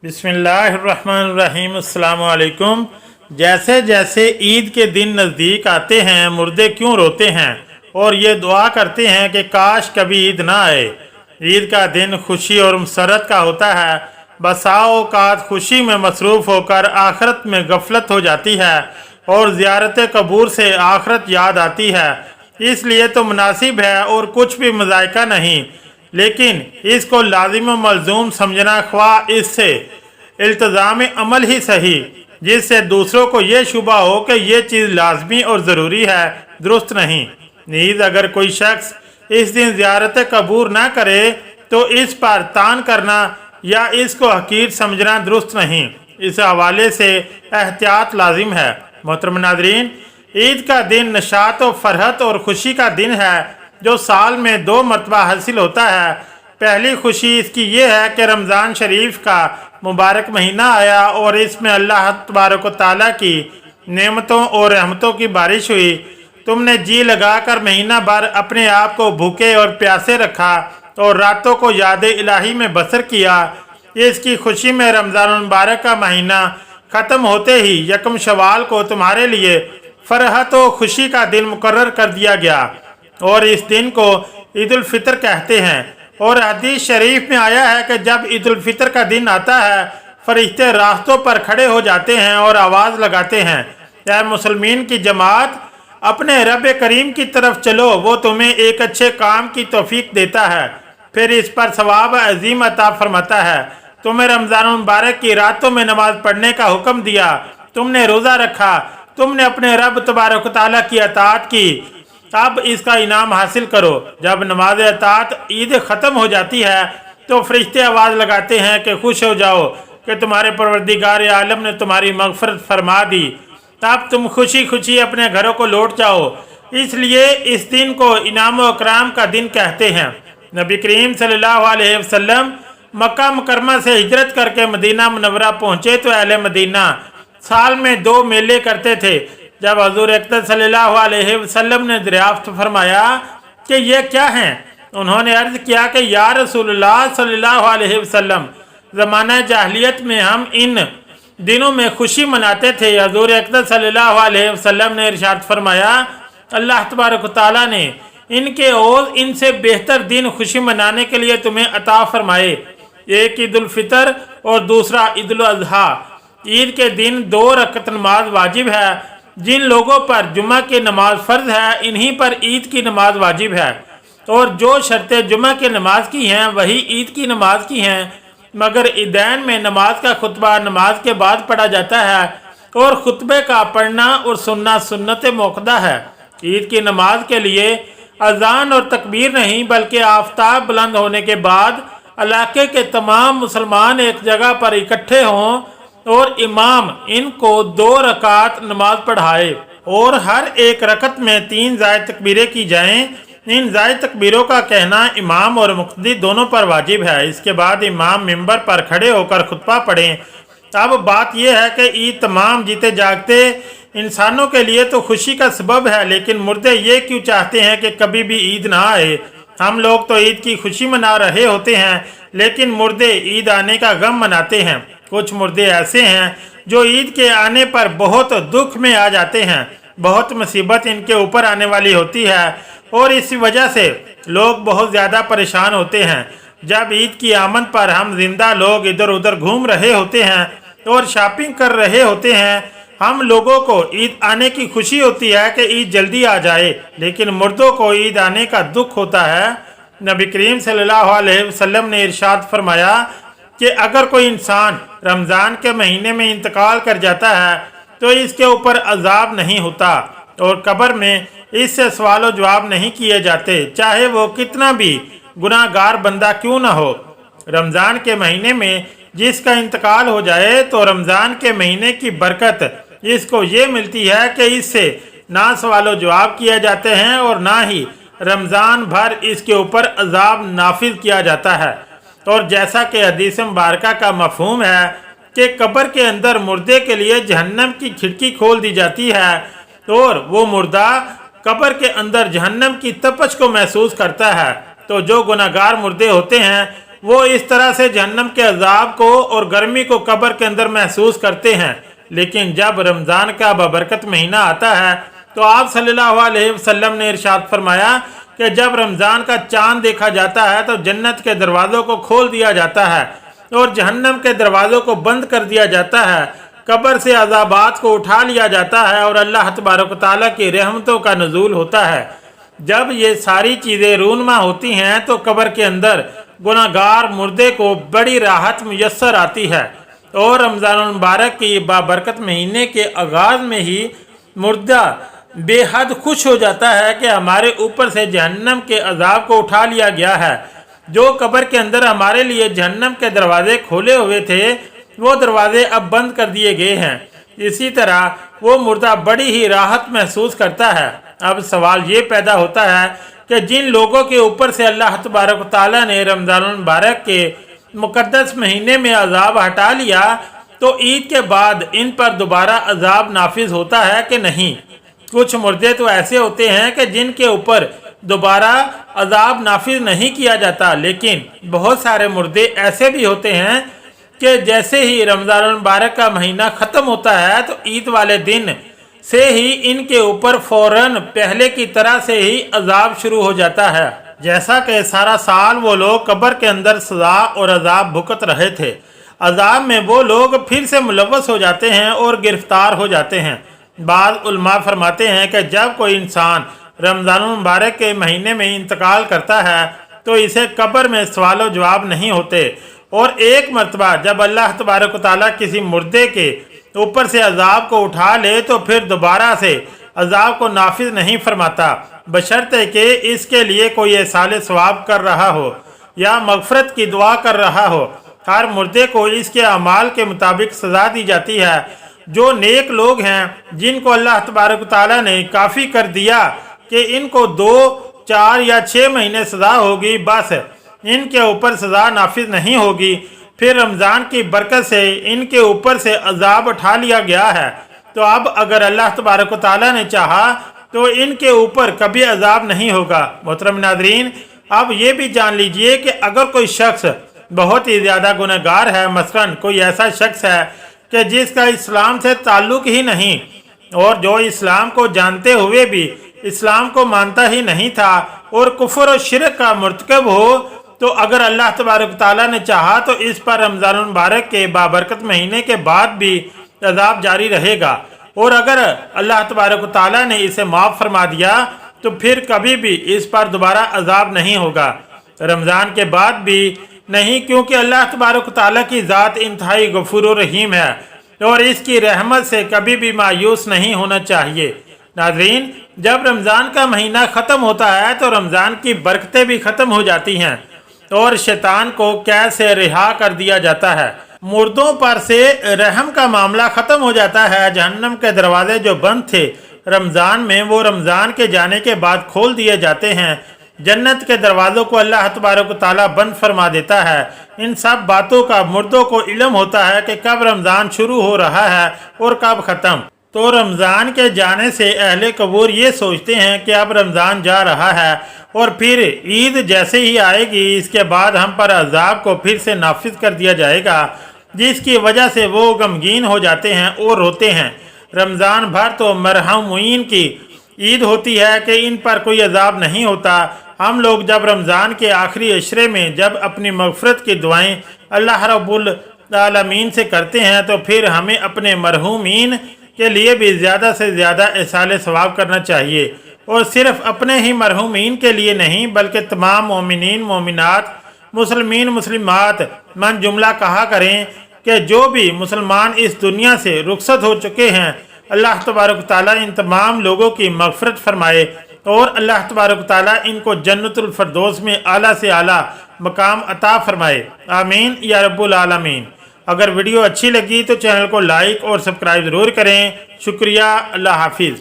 बिस्मिल्लाहिर्रहमानिर्रहीम। अस्सलाम वालेकुम। जैसे जैसे ईद के दिन नज़दीक आते हैं मुर्दे क्यों रोते हैं और ये दुआ करते हैं कि काश कभी ईद ना आए। ईद का दिन खुशी और मसरत का होता है। बसाओ औकात खुशी में मसरूफ़ होकर आखरत में गफलत हो जाती है और ज़ियारत कबूर से आखरत याद आती है। इसलिए तो मुनासिब है और कुछ भी मज़ायका नहीं, लेकिन इसको लाजिम व मलजूम समझना, ख्वाह इससे इल्तज़ाम अमल ही सही, जिससे दूसरों को ये शुबा हो कि ये चीज़ लाजमी और ज़रूरी है, दुरुस्त नहीं। नीज़ अगर कोई शख्स इस दिन ज़ियारत कबूर ना करे तो इस पर तान करना या इसको हकीर समझना दुरुस्त नहीं। इस हवाले से एहतियात लाजिम है। मोहतरम नाज़रीन, ईद का दिन नशात व फरहत और खुशी का दिन है जो साल में 2 मरतबा हासिल होता है। पहली खुशी इसकी ये है कि रमज़ान शरीफ का मुबारक महीना आया और इसमें अल्लाह तबारक व तआला की नेमतों और रहमतों की बारिश हुई। तुमने जी लगाकर महीना भर अपने आप को भूखे और प्यासे रखा और रातों को याद इलाही में बसर किया। इसकी खुशी में रमज़ान मुबारक का महीना ख़त्म होते ही यकम शवाल को तुम्हारे लिए फरहत व खुशी का दिन मुकर्रर कर दिया गया और इस दिन को ईद उल फितर कहते हैं। और हदीस शरीफ में आया है कि जब ईद उल फितर का दिन आता है फरिश्ते रास्तों पर खड़े हो जाते हैं और आवाज़ लगाते हैं, ऐ मुसलमान की जमात, अपने रब करीम की तरफ चलो, वो तुम्हें एक अच्छे काम की तौफीक देता है, फिर इस पर सवाब अजीम अता फरमाता है। तुम्हें रमज़ान मुबारक की रातों में नमाज पढ़ने का हुक्म दिया, तुमने रोज़ा रखा, तुमने अपने रब तबारक तआला की अताअत की, अब इसका इनाम हासिल करो। जब नमाज अताअत ईद ख़त्म हो जाती है तो फरिश्ते आवाज़ लगाते हैं कि खुश हो जाओ कि तुम्हारे परवरदिगार आलम ने तुम्हारी मग़फ़िरत फरमा दी, तब तुम खुशी खुशी अपने घरों को लौट जाओ। इसलिए इस दिन को इनाम व इकराम का दिन कहते हैं। नबी करीम सल्लल्लाहु अलैहि वसल्लम मक्का मुकरमा से हिजरत करके मदीना मुनव्वरा पहुँचे तो अहले मदीना साल में 2 मेले करते थे। जब हज़ूर अक़दस सल्लल्लाहु अलैहि वसल्लम ने दरियाफ्त फरमाया कि ये क्या हैं, उन्होंने अर्ज़ किया कि या रसूलुल्लाह सल्लल्लाहु अलैहि वसल्लम, ज़माना जाहिलियत में हम इन दिनों में खुशी मनाते थे। हज़ूर अक़दस सल्लल्लाहु अलैहि वसल्लम ने इरशाद फरमाया, अल्लाह तबारक तआला ने इनके और इनसे बेहतर दिन खुशी मनाने के लिए तुम्हें अता फरमाए। एक ईद उल फितर और दूसरा ईद उल अज़हा। ईद के दिन 2 रकअत नमाज वाजिब है। जिन लोगों पर जुमा की नमाज फ़र्ज है, इन्हीं पर ईद की नमाज वाजिब है, और जो शर्तें जुमा की नमाज की हैं वही ईद की नमाज की हैं। मगर ईदैन में नमाज का खुतबा नमाज के बाद पढ़ा जाता है और खुतबे का पढ़ना और सुनना सुन्नत मौक़दा है। ईद की नमाज के लिए अज़ान और तकबीर नहीं, बल्कि आफताब बुलंद होने के बाद इलाके के तमाम मुसलमान एक जगह पर इकट्ठे हों और इमाम इनको 2 रकात नमाज पढ़ाए और हर एक रकत में 3 ज़ायद तकबीरें की जाएं। इन ज़ायद तकबीरों का कहना इमाम और मुक़्तदी दोनों पर वाजिब है। इसके बाद इमाम मिंबर पर खड़े होकर खुतबा पढ़ें। अब बात यह है कि ईद तमाम जीते जागते इंसानों के लिए तो खुशी का सबब है, लेकिन मुर्दे ये क्यों चाहते हैं कि कभी भी ईद ना आए। हम लोग तो ईद की खुशी मना रहे होते हैं, लेकिन मुर्दे ईद आने का गम मनाते हैं। कुछ मुर्दे ऐसे हैं जो ईद के आने पर बहुत दुख में आ जाते हैं, बहुत मुसीबत इनके ऊपर आने वाली होती है और इस वजह से लोग बहुत ज़्यादा परेशान होते हैं। जब ईद की आमद पर हम जिंदा लोग इधर उधर घूम रहे होते हैं और शॉपिंग कर रहे होते हैं, हम लोगों को ईद आने की खुशी होती है कि ईद जल्दी आ जाए, लेकिन मुर्दों को ईद आने का दुख होता है। नबी करीम सल्लल्लाहु अलैहि वसल्लम ने इरशाद फरमाया कि अगर कोई इंसान रमज़ान के महीने में इंतकाल कर जाता है तो इसके ऊपर अजाब नहीं होता और कब्र में इससे सवाल जवाब नहीं किए जाते, चाहे वो कितना भी गुनाहगार बंदा क्यों ना हो। रमज़ान के महीने में जिसका इंतकाल हो जाए तो रमज़ान के महीने की बरकत इसको ये मिलती है कि इससे ना सवाल जवाब किए जाते हैं और ना ही रमज़ान भर इसके ऊपर अजाब नाफिज किया जाता है। और जैसा कि हदीस मुबारका का मफहूम है कि कब्र के अंदर मुर्दे के लिए जहन्नम की खिड़की खोल दी जाती है और वो मुर्दा कब्र के अंदर जहन्नम की तपश को महसूस करता है, तो जो गुनाहगार मुर्दे होते हैं वो इस तरह से जहन्नम के अजाब को और गर्मी को कब्र के अंदर महसूस करते हैं। लेकिन जब रमज़ान का बबरकत महीना आता है तो आप सल्लल्लाहु अलैहि वसल्लम ने इरशाद फरमाया कि जब रमज़ान का चांद देखा जाता है तो जन्नत के दरवाज़ों को खोल दिया जाता है और जहन्नम के दरवाज़ों को बंद कर दिया जाता है। कब्र से अज़ाबात को उठा लिया जाता है और अल्लाह तबारक व तआला की रहमतों का नुज़ूल होता है। जब ये सारी चीज़ें रूनमा होती हैं तो कब्र के अंदर गुनाहगार मुर्दे को बड़ी राहत मुयस्सर आती है और रमज़ान मुबारक की बाबरकत महीने के आगाज़ में ही मुर्दा बेहद खुश हो जाता है कि हमारे ऊपर से जहन्नम के अजाब को उठा लिया गया है। जो कब्र के अंदर हमारे लिए जहन्नम के दरवाजे खोले हुए थे वो दरवाजे अब बंद कर दिए गए हैं। इसी तरह वो मुर्दा बड़ी ही राहत महसूस करता है। अब सवाल ये पैदा होता है कि जिन लोगों के ऊपर से अल्लाह तबारक व तआला ने रमज़ान मुबारक के मुक़द्दस महीने में अजाब हटा लिया तो ईद के बाद इन पर दोबारा अजाब नाफिज होता है कि नहीं। कुछ मुर्दे तो ऐसे होते हैं कि जिनके ऊपर दोबारा अजाब नाफिज नहीं किया जाता, लेकिन बहुत सारे मुर्दे ऐसे भी होते हैं कि जैसे ही रमज़ान मुबारक का महीना ख़त्म होता है तो ईद वाले दिन से ही इनके ऊपर फ़ौरन पहले की तरह से ही अजाब शुरू हो जाता है। जैसा कि सारा साल वो लोग कब्र के अंदर सज़ा और अजाब भुगत रहे थे, अजाब में वो लोग फिर से मुलव्वस हो जाते हैं और गिरफ्तार हो जाते हैं। बाद उलमा फरमाते हैं कि जब कोई इंसान रमज़ान मुबारक के महीने में इंतकाल करता है तो इसे कब्र में सवाल जवाब नहीं होते, और एक मरतबा जब अल्लाह तबारक व तआला किसी मुर्दे के ऊपर से अजाब को उठा ले तो फिर दोबारा से अजाब को नाफिज नहीं फरमाता, बशर्ते कि इसके लिए कोई एहसाल सवाब कर रहा हो या मगफरत की दुआ कर रहा हो। हर मुर्दे को इसके अमाल के मुताबिक सज़ा दी जाती है। जो नेक लोग हैं जिनको अल्लाह तबारक व तआला ने काफ़ी कर दिया कि इनको 2, 4 या 6 महीने सज़ा होगी, बस इनके ऊपर सज़ा नाफिज नहीं होगी, फिर रमज़ान की बरकत से इनके ऊपर से अजाब उठा लिया गया है, तो अब अगर अल्लाह तबारक व तआला ने चाहा तो इनके ऊपर कभी अजाब नहीं होगा। मोहतरम नाज़रीन, अब ये भी जान लीजिए कि अगर कोई शख्स बहुत ही ज़्यादा गुनहगार है, मसलन कोई ऐसा शख्स है कि जिसका इस्लाम से ताल्लुक़ ही नहीं और जो इस्लाम को जानते हुए भी इस्लाम को मानता ही नहीं था और कुफ्र और शिरक का मुर्तकब हो, तो अगर अल्लाह तबारक व तआला ने चाहा तो इस पर रमज़ान मुबारक के बाबरकत महीने के बाद भी अजाब जारी रहेगा, और अगर अल्लाह तबारक व तआला ने इसे माफ़ फरमा दिया तो फिर कभी भी इस पर दोबारा अजाब नहीं होगा, रमज़ान के बाद भी नहीं, क्योंकि अल्लाह तबारक व तआला की ज़ात इंतहाई गफूर और रहीम है और इसकी रहमत से कभी भी मायूस नहीं होना चाहिए। नाज़रीन, जब रमज़ान का महीना ख़त्म होता है तो रमज़ान की बरकतें भी ख़त्म हो जाती हैं और शैतान को कैद से रिहा कर दिया जाता है। मुर्दों पर से रहम का मामला ख़त्म हो जाता है। जहन्नम के दरवाजे जो बंद थे रमज़ान में, वो रमज़ान के जाने के बाद खोल दिए जाते हैं। जन्नत के दरवाज़ों को अल्लाह तबारक व तआला बंद फरमा देता है। इन सब बातों का मुर्दों को इल्म होता है कि कब रमज़ान शुरू हो रहा है और कब ख़त्म। तो रमज़ान के जाने से अहले कबूर ये सोचते हैं कि अब रमज़ान जा रहा है और फिर ईद जैसे ही आएगी इसके बाद हम पर अजाब को फिर से नाफिज कर दिया जाएगा, जिसकी वजह से वो गमगीन हो जाते हैं और रोते हैं। रमज़ान भर तो मरहूमीन की ईद होती है कि इन पर कोई अजाब नहीं होता। हम लोग जब रमज़ान के आखिरी अशरे में जब अपनी मग़फ़िरत की दुआएं अल्लाह रब्बुल आलमीन से करते हैं तो फिर हमें अपने मरहूमीन के लिए भी ज़्यादा से ज़्यादा एहसाल सवाब करना चाहिए, और सिर्फ अपने ही मरहूमीन के लिए नहीं बल्कि तमाम मोमिनीन मोमिनात मुसलमीन मुस्लिमात मन जुमला कहा करें कि जो भी मुसलमान इस दुनिया से रुखसत हो चुके हैं, अल्लाह तबारक तआला इन तमाम लोगों की मग़फ़िरत फरमाए और अल्लाह तबारक तआला इनको जन्नतुल फ़िरदौस में आला से आला मकाम अता फरमाए। आमीन या रब्बुल आलमीन। अगर वीडियो अच्छी लगी तो चैनल को लाइक और सब्सक्राइब ज़रूर करें। शुक्रिया। अल्लाह हाफिज़।